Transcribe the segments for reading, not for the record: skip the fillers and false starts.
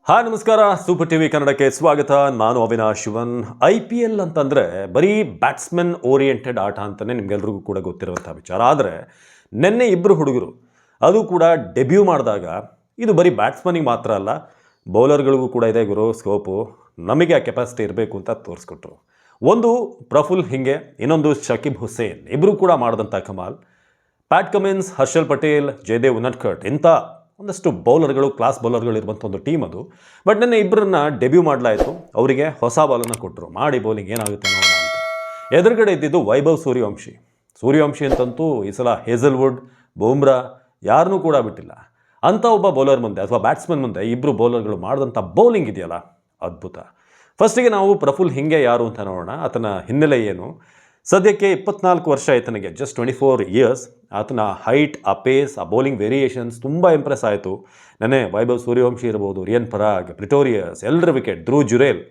Hi ನಮಸ್ಕಾರ, super TV ಕನ್ನಡಕ್ಕೆ ಸ್ವಾಗತ. ನಾನು ಅವಿನಾಶ್ ಶಿವನ್. IPL ಅಂತಂದರೆ ಬರೀ ಬ್ಯಾಟ್ಸ್ಮನ್ ಓರಿಯೆಂಟೆಡ್ ಆಟ ಅಂತಲೇ ನಿಮಗೆಲ್ರಿಗೂ ಕೂಡ ಗೊತ್ತಿರುವಂಥ ವಿಚಾರ. ಆದರೆ ನಿನ್ನೆ ಇಬ್ಬರು ಹುಡುಗರು ಅದು ಕೂಡ ಡೆಬ್ಯೂ ಮಾಡಿದಾಗ ಇದು ಬರೀ ಬ್ಯಾಟ್ಸ್ಮನಿಗೆ ಮಾತ್ರ ಅಲ್ಲ, ಬೌಲರ್ಗಳಿಗೂ ಕೂಡ ಇದೆ ಗುರು ಸ್ಕೋಪು, ನಮಗೆ ಆ ಕೆಪಾಸಿಟಿ ಇರಬೇಕು ಅಂತ ತೋರಿಸ್ಕೊಟ್ರು. ಒಂದು ಪ್ರಫುಲ್ ಹಿಂಗೆ, ಇನ್ನೊಂದು ಶಕೀಬ್ ಹುಸೇನ್. ಇಬ್ಬರು ಕೂಡ ಮಾಡಿದಂಥ ಕಮಾಲ್. ಪ್ಯಾಟ್ ಕಮಿನ್ಸ್, ಹರ್ಷಲ್ ಪಟೇಲ್, ಜಯದೇವ್ ಉನಡ್ಕಟ್ ಇಂಥ ಒಂದಷ್ಟು ಬೌಲರ್ಗಳು, ಕ್ಲಾಸ್ ಬೌಲರ್ಗಳು ಇರುವಂಥ ಒಂದು ಟೀಮ್ ಅದು. ಬಟ್ ನನ್ನ ಇಬ್ಬರನ್ನ ಡೆಬ್ಯೂ ಮಾಡಲಾಯಿತು. ಅವರಿಗೆ ಹೊಸ ಬಾಲನ್ನು ಕೊಟ್ಟರು, ಮಾಡಿ ಬೌಲಿಂಗ್ ಏನಾಗುತ್ತೆ ನೋಡೋಣ ಅಂತ. ಎದುರುಗಡೆ ಇದ್ದಿದ್ದು ವೈಭವ್ ಸೂರ್ಯವಂಶಿ ಅಂತಂತೂ ಈ ಸಲ ಹೇಸಲ್ವುಡ್, ಬೂಮ್ರಾ ಯಾರನ್ನೂ ಕೂಡ ಬಿಟ್ಟಿಲ್ಲ. ಅಂಥ ಒಬ್ಬ ಬೌಲರ್ ಮುಂದೆ ಅಥವಾ ಬ್ಯಾಟ್ಸ್ಮನ್ ಮುಂದೆ ಇಬ್ಬರು ಬೌಲರ್ಗಳು ಮಾಡಿದಂಥ ಬೌಲಿಂಗ್ ಇದೆಯಲ್ಲ, ಅದ್ಭುತ. ಫಸ್ಟಿಗೆ ನಾವು ಪ್ರಫುಲ್ ಹಿಂಗೆ ಯಾರು ಅಂತ ನೋಡೋಣ. ಆತನ ಹಿನ್ನೆಲೆ ಏನು? ಸದ್ಯಕ್ಕೆ 24 ವರ್ಷ ಆಯ್ತನಿಗೆ, ಜಸ್ಟ್ 24 ಇಯರ್ಸ್. ಆತನ ಹೈಟ್, ಆ ಪೇಸ್, ಆ ಬೌಲಿಂಗ್ ವೇರಿಯೇಷನ್ಸ್ ತುಂಬ ಇಂಪ್ರೆಸ್ ಆಯಿತು. ನೆನೆ ವೈಭವ್ ಸೂರ್ಯವಂಶಿ ಇರ್ಬೋದು, ರಿಯನ್ ಪರಾಗ್, ಪ್ರಿಟೋರಿಯಸ್, ಎಲ್ಲರ ವಿಕೆಟ್, ಧ್ರುವ್ ಜುರೇಲ್.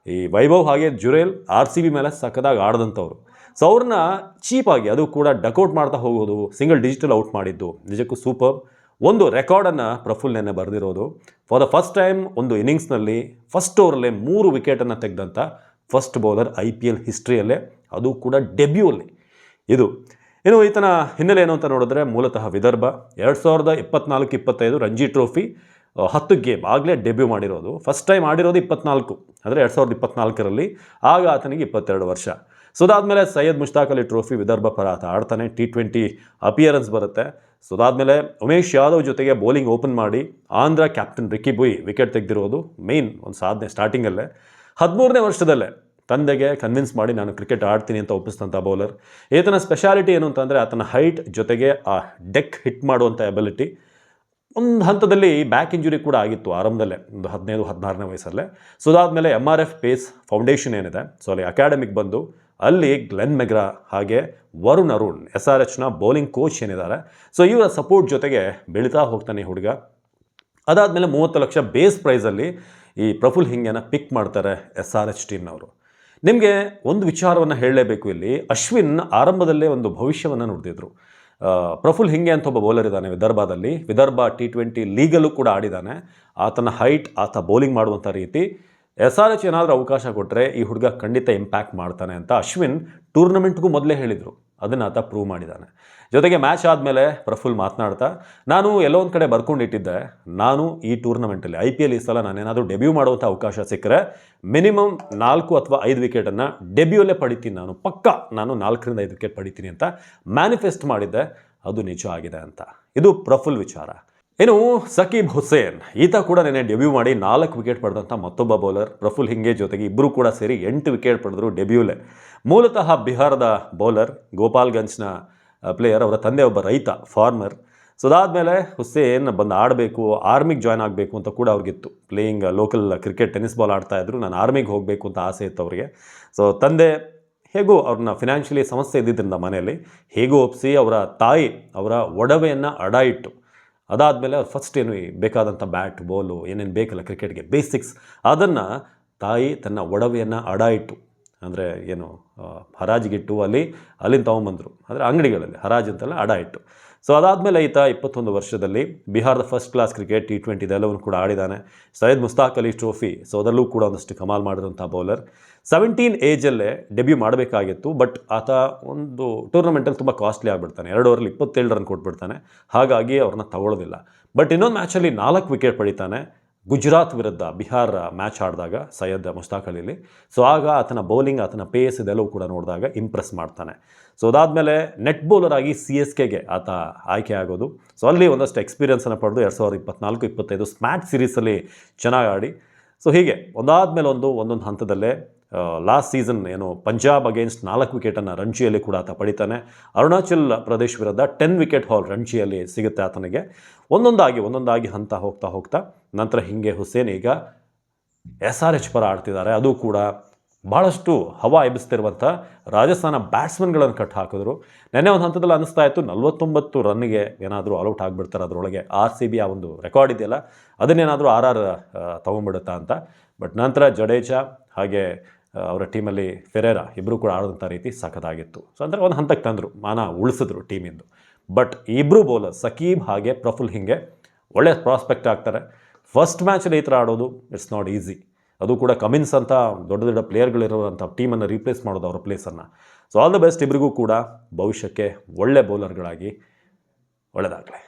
ಈ ವೈಭವ್ ಹಾಗೆ ಜುರೇಲ್ RCB ಮೇಲೆ ಸಕ್ಕದಾಗಿ ಆಡಿದಂಥವ್ರು. ಸೊ ಅವ್ರನ್ನ ಚೀಪಾಗಿ, ಅದು ಕೂಡ ಡಕೌಟ್ ಮಾಡ್ತಾ ಹೋಗೋದು, ಸಿಂಗಲ್ ಡಿಜಿಟಲ್ ಔಟ್ ಮಾಡಿದ್ದು ನಿಜಕ್ಕೂ ಸೂಪರ್. ಒಂದು ರೆಕಾರ್ಡನ್ನು ಪ್ರಫುಲ್ ನೆನ್ನೆ ಬರೆದಿರೋದು. ಫಾರ್ ದ ಫಸ್ಟ್ ಟೈಮ್ ಒಂದು ಇನ್ನಿಂಗ್ಸ್ನಲ್ಲಿ ಫಸ್ಟ್ ಓವರಲ್ಲೇ 3 ವಿಕೆಟನ್ನು ತೆಗೆದಂಥ ಫಸ್ಟ್ ಬೌಲರ್ IPL ಹಿಸ್ಟ್ರಿಯಲ್ಲೇ, ಅದು ಕೂಡ ಡೆಬ್ಯೂಲ್ಲಿ. ಇದು ಇನ್ನು ಈತನ ಹಿನ್ನೆಲೆ ಏನು ಅಂತ ನೋಡಿದ್ರೆ, ಮೂಲತಃ ವಿದರ್ಭ. 2024-25 ರಂಜಿ ಟ್ರೋಫಿ 10 ಗೇಮ್ ಆಗಲೇ ಡೆಬ್ಯೂ ಮಾಡಿರೋದು. ಫಸ್ಟ್ ಟೈಮ್ ಆಡಿರೋದು 24, ಅಂದರೆ 2024ರಲ್ಲಿ. ಆಗ ಆತನಿಗೆ 22 ವರ್ಷ. ಸೊ ಅದಾದಮೇಲೆ ಸೈಯದ್ ಮುಷ್ತಾಕ್ ಅಲಿ ಟ್ರೋಫಿ ವಿದರ್ಭ ಪರ ಆತ ಆಡ್ತಾನೆ. T20 ಅಪಿಯರೆನ್ಸ್ ಬರುತ್ತೆ. ಸೊ ಅದಾದಮೇಲೆ ಉಮೇಶ್ ಯಾದವ್ ಜೊತೆಗೆ ಬೌಲಿಂಗ್ ಓಪನ್ ಮಾಡಿ ಆಂಧ್ರ ಕ್ಯಾಪ್ಟನ್ ರಿಕ್ಕಿ ಬುಯ್ ವಿಕೆಟ್ ತೆಗೆದಿರೋದು ಮೇನ್ ಒಂದು ಸಾಧನೆ. ಸ್ಟಾರ್ಟಿಂಗಲ್ಲೇ 13ನೇ ವರ್ಷದಲ್ಲೇ ತಂದೆಗೆ ಕನ್ವಿನ್ಸ್ ಮಾಡಿ ನಾನು ಕ್ರಿಕೆಟ್ ಆಡ್ತೀನಿ ಅಂತ ಒಪ್ಪಿಸಿದಂಥ ಬೌಲರ್. ಈತನ ಸ್ಪೆಷಾಲಿಟಿ ಏನು ಅಂತಂದರೆ ಆತನ ಹೈಟ್ ಜೊತೆಗೆ ಆ ಡೆಕ್ ಹಿಟ್ ಮಾಡುವಂಥ ಎಬಿಲಿಟಿ. ಒಂದು ಹಂತದಲ್ಲಿ ಬ್ಯಾಕ್ ಇಂಜುರಿ ಕೂಡ ಆಗಿತ್ತು ಆರಂಭದಲ್ಲೇ, ಒಂದು 15-16ನೇ ವಯಸ್ಸಲ್ಲೇ. ಸೊ ಅದಾದಮೇಲೆ MRF ಪೇಸ್ ಫೌಂಡೇಶನ್ ಏನಿದೆ, ಸೊ ಅಲ್ಲಿ ಅಕಾಡೆಮಿಕ್ ಬಂದು ಅಲ್ಲಿ ಗ್ಲೆನ್ ಮೆಗ್ರಾ ಹಾಗೆ ವರುಣ್ ಅರುಣ್ SRHನ ಬೌಲಿಂಗ್ ಕೋಚ್ ಏನಿದ್ದಾರೆ, ಸೊ ಇವರ ಸಪೋರ್ಟ್ ಜೊತೆಗೆ ಬೆಳೀತಾ ಹೋಗ್ತಾನೆ ಹುಡುಗ. ಅದಾದಮೇಲೆ 30 ಲಕ್ಷ ಬೇಸ್ ಪ್ರೈಸಲ್ಲಿ ಈ ಪ್ರಫುಲ್ ಹಿಂಗೆನ ಪಿಕ್ ಮಾಡ್ತಾರೆ SRH ಟೀಮ್ನವರು. ನಿಮಗೆ ಒಂದು ವಿಚಾರವನ್ನು ಹೇಳಲೇಬೇಕು ಇಲ್ಲಿ. ಅಶ್ವಿನ್ ಆರಂಭದಲ್ಲೇ ಒಂದು ಭವಿಷ್ಯವನ್ನು ನುಡಿದಿದ್ರು. ಪ್ರಫುಲ್ ಹಿಂಗೆ ಅಂತ ಒಬ್ಬ ಬೌಲರ್ ಇದ್ದಾನೆ ವಿದರ್ಭದಲ್ಲಿ. ವಿದರ್ಭ T20 ಲೀಗಲ್ಲೂ ಕೂಡ ಆಡಿದ್ದಾನೆ. ಆತನ ಹೈಟ್, ಆತ ಬೌಲಿಂಗ್ ಮಾಡುವಂಥ ರೀತಿ, SRH ಏನಾದರೂ ಅವಕಾಶ ಕೊಟ್ಟರೆ ಈ ಹುಡುಗ ಖಂಡಿತ ಇಂಪ್ಯಾಕ್ಟ್ ಮಾಡ್ತಾನೆ ಅಂತ ಅಶ್ವಿನ್ ಟೂರ್ನಮೆಂಟ್ಗೂ ಮೊದಲೇ ಹೇಳಿದರು. ಅದನ್ನು ಆತ ಪ್ರೂವ್ ಮಾಡಿದ್ದಾನೆ. ಜೊತೆಗೆ ಮ್ಯಾಚ್ ಆದಮೇಲೆ ಪ್ರಫುಲ್ ಮಾತನಾಡ್ತಾ, ನಾನು ಎಲ್ಲೋ ಒಂದು ಕಡೆ ಬರ್ಕೊಂಡಿಟ್ಟಿದ್ದೆ, ನಾನು ಈ ಟೂರ್ನಮೆಂಟಲ್ಲಿ IPL ಈ ಸಲ ನಾನೇನಾದರೂ ಡೆಬ್ಯೂ ಮಾಡುವಂಥ ಅವಕಾಶ ಸಿಕ್ಕರೆ ಮಿನಿಮಮ್ 4 ಅಥವಾ 5 ವಿಕೆಟನ್ನು ಡೆಬ್ಯೂಲ್ಲೇ ಪಡಿತೀನಿ, ನಾನು ಪಕ್ಕಾ ನಾನು 4ರಿಂದ 5 ವಿಕೆಟ್ ಪಡಿತೀನಿ ಅಂತ ಮ್ಯಾನಿಫೆಸ್ಟ್ ಮಾಡಿದ್ದೆ. ಅದು ನಿಜ ಆಗಿದೆ ಅಂತ. ಇದು ಪ್ರಫುಲ್ ವಿಚಾರ. ಇನ್ನು ಶಕೀಬ್ ಹುಸೇನ್, ಈತ ಕೂಡ ನೆನೆ ಡೆಬ್ಯೂ ಮಾಡಿ 4 ವಿಕೆಟ್ ಪಡೆದಂಥ ಮತ್ತೊಬ್ಬ ಬೌಲರ್. ಪ್ರಫುಲ್ ಹಿಂಗೆ ಜೊತೆಗೆ ಇಬ್ಬರು ಕೂಡ ಸೇರಿ 8 ವಿಕೆಟ್ ಪಡೆದ್ರು ಡೆಬ್ಯೂಲೇ. ಮೂಲತಃ ಬಿಹಾರದ ಬೌಲರ್, ಗೋಪಾಲ್ಗಂಜ್ನ ಪ್ಲೇಯರ್. ಅವರ ತಂದೆ ಒಬ್ಬ ರೈತ, ಫಾರ್ಮರ್. ಸೊ ಅದಾದಮೇಲೆ ಹುಸೇನ್ ಬಂದು ಆಡಬೇಕು, ಆರ್ಮಿಗೆ ಜಾಯ್ನ್ ಆಗಬೇಕು ಅಂತ ಕೂಡ ಅವ್ರಿಗಿತ್ತು. Playing local cricket, tennis ball ಆಡ್ತಾಯಿದ್ರು. ನಾನು ಆರ್ಮಿಗೆ ಹೋಗಬೇಕು ಅಂತ ಆಸೆ ಇತ್ತು ಅವರಿಗೆ. ಸೊ ತಂದೆ ಹೇಗೂ ಅವ್ರನ್ನ ಫಿನಾನ್ಷಿಯಲಿ ಸಮಸ್ಯೆ ಇದ್ದಿದ್ದರಿಂದ ಮನೆಯಲ್ಲಿ ಹೇಗೂ ಒಪ್ಪಿಸಿ ಅವರ ತಾಯಿ ಅವರ ಒಡವೆಯನ್ನು ಅಡ ಇಟ್ಟು, ಅದಾದಮೇಲೆ ಅವ್ರು ಫಸ್ಟ್ ಏನು ಬೇಕಾದಂಥ ಬ್ಯಾಟ್, ಬಾಲು ಏನೇನು ಬೇಕಲ್ಲ ಕ್ರಿಕೆಟ್ಗೆ ಬೇಸಿಕ್ಸ್, ಅದನ್ನು ತಾಯಿ ತನ್ನ ಒಡವೆಯನ್ನು ಅಡ ಇಟ್ಟು, ಅಂದರೆ ಏನು ಹರಾಜಿಗಿಟ್ಟು ಅಲ್ಲಿಂದ ತೊಗೊಂಬಂದರು, ಅಂದರೆ ಅಂಗಡಿಗಳಲ್ಲಿ ಹರಾಜು ಅಂತೆಲ್ಲ ಅಡ ಇಟ್ಟು. ಸೊ ಅದಾದಮೇಲೆ ಈತ 21 ವರ್ಷದಲ್ಲಿ ಬಿಹಾರದ ಫಸ್ಟ್ ಕ್ಲಾಸ್ ಕ್ರಿಕೆಟ್ T20 ಇದೆಲ್ಲವನ್ನು ಕೂಡ ಆಡಿದ್ದಾನೆ. ಸೈಯದ್ ಮುಷ್ತಾಕ್ ಅಲಿ ಟ್ರೋಫಿ, ಸೊ ಅದರಲ್ಲೂ ಕೂಡ ಒಂದಷ್ಟು ಕಮಾಲ್ ಮಾಡಿರೋಂಥ ಬೌಲರ್. 17 ಏಜಲ್ಲೇ ಡೆಬ್ಯೂ ಮಾಡಬೇಕಾಗಿತ್ತು. ಬಟ್ ಆತ ಒಂದು ಟೂರ್ನಮೆಂಟಲ್ಲಿ ತುಂಬ ಕಾಸ್ಟ್ಲಿ ಆಗಿಬಿಡ್ತಾನೆ. 2 ಓವರಲ್ಲಿ 27 ರನ್ ಕೊಟ್ಬಿಡ್ತಾನೆ. ಹಾಗಾಗಿ ಅವ್ರನ್ನ ತಗೊಳ್ಳೋದಿಲ್ಲ. ಬಟ್ ಇನ್ನೊಂದು ಮ್ಯಾಚಲ್ಲಿ 4 ವಿಕೆಟ್ ಪಡಿತಾನೆ. ಗುಜರಾತ್ ವಿರುದ್ಧ ಬಿಹಾರ ಮ್ಯಾಚ್ ಆಡಿದಾಗ ಸೈಯದ್ ಮುಷ್ತಾಕ್ ಅಲಿಲಿ. ಸೊ ಆಗ ಆತನ ಬೌಲಿಂಗ್, ಆತನ ಪೇಸ್ ಇದೆಲ್ಲವೂ ಕೂಡ ನೋಡಿದಾಗ ಇಂಪ್ರೆಸ್ ಮಾಡ್ತಾನೆ. ಸೊ ಅದಾದಮೇಲೆ ನೆಟ್ ಬೌಲರ್ ಆಗಿ CSKಗೆ ಆತ ಆಯ್ಕೆ ಆಗೋದು. ಸೊ ಅಲ್ಲಿ ಒಂದಷ್ಟು ಎಕ್ಸ್ಪೀರಿಯನ್ಸನ್ನು ಪಡೆದು 2024-25 ಸ್ಮ್ಯಾಟ್ ಸೀರೀಸಲ್ಲಿ ಚೆನ್ನಾಗಿ ಆಡಿ, ಸೊ ಹೀಗೆ ಒಂದಾದಮೇಲೆ ಒಂದೊಂದು ಹಂತದಲ್ಲೇ ಲಾಸ್ಟ್ ಸೀಸನ್ ಏನು ಪಂಜಾಬ್ ಅಗೇನ್ಸ್ಟ್ 4 ವಿಕೆಟನ್ನು ರಣಜಿಯಲ್ಲಿ ಕೂಡ ಆತ ಪಡಿತಾನೆ. ಅರುಣಾಚಲ್ ಪ್ರದೇಶ್ ವಿರುದ್ಧ 10 ವಿಕೆಟ್ ಹಾಲ್ ರಣಜಿಯಲ್ಲಿ ಸಿಗುತ್ತೆ ಆತನಿಗೆ. ಒಂದೊಂದಾಗಿ ಹಂತ ಹೋಗ್ತಾ ನಂತರ ಹಿಂಗೆ ಹುಸೇನ್ ಈಗ SRH ಪರ ಆಡ್ತಿದ್ದಾರೆ. ಅದು ಕೂಡ ಭಾಳಷ್ಟು ಹವಾ ಎಬ್ಬಿಸ್ತಿರುವಂಥ ರಾಜಸ್ಥಾನ ಬ್ಯಾಟ್ಸ್ಮನ್ಗಳನ್ನು ಕಟ್ ಹಾಕಿದ್ರು. ನೆನ್ನೆ ಒಂದು ಹಂತದಲ್ಲಿ ಅನ್ನಿಸ್ತಾ ಇತ್ತು 49 ರನ್ನಿಗೆ ಏನಾದರೂ ಆಲ್ಔಟ್ ಆಗಿಬಿಡ್ತಾರೆ. ಅದರೊಳಗೆ RCB ಆ ಒಂದು ರೆಕಾರ್ಡ್ ಇದೆಯಲ್ಲ, ಅದನ್ನೇನಾದರೂ RR ತೊಗೊಂಡ್ಬಿಡುತ್ತಾ ಅಂತ. ಬಟ್ ನಂತರ ಜಡೇಜಾ ಹಾಗೆ ಅವರ ಟೀಮಲ್ಲಿ ಫೆರೇರಾ ಇಬ್ಬರು ಕೂಡ ಆಡಿದಂಥ ರೀತಿ ಸಖತ್ತಾಗಿತ್ತು. ಸೊ ಅಂದರೆ ಒಂದು ಹಂತಕ್ಕೆ ತಂದರು, ಮಾನ ಉಳಿಸಿದ್ರು ಟೀಮಿಂದು. ಬಟ್ ಇಬ್ಬರು ಬೌಲರ್ ಶಕೀಬ್ ಹಾಗೆ ಪ್ರಫುಲ್ ಹಿಂಗೆ ಒಳ್ಳೆಯ ಪ್ರಾಸ್ಪೆಕ್ಟ್ ಆಗ್ತಾರೆ. ಫಸ್ಟ್ ಮ್ಯಾಚಲ್ಲಿ ಈ ಥರ ಆಡೋದು ಇಟ್ಸ್ ನಾಟ್ ಈಸಿ. ಅದು ಕೂಡ ಕಮಿನ್ಸ್ ಅಂತ ದೊಡ್ಡ ದೊಡ್ಡ ಪ್ಲೇಯರ್ಗಳಿರುವಂಥ ಟೀಮನ್ನು ರೀಪ್ಲೇಸ್ ಮಾಡೋದು ಅವರ ಪ್ಲೇಸನ್ನು. ಸೊ ಆಲ್ ದ ಬೆಸ್ಟ್ ಇಬ್ಬರಿಗೂ ಕೂಡ ಭವಿಷ್ಯಕ್ಕೆ ಒಳ್ಳೆ ಬೌಲರ್ಗಳಾಗಿ ಒಳ್ಳೆಯದಾಗಲಿ.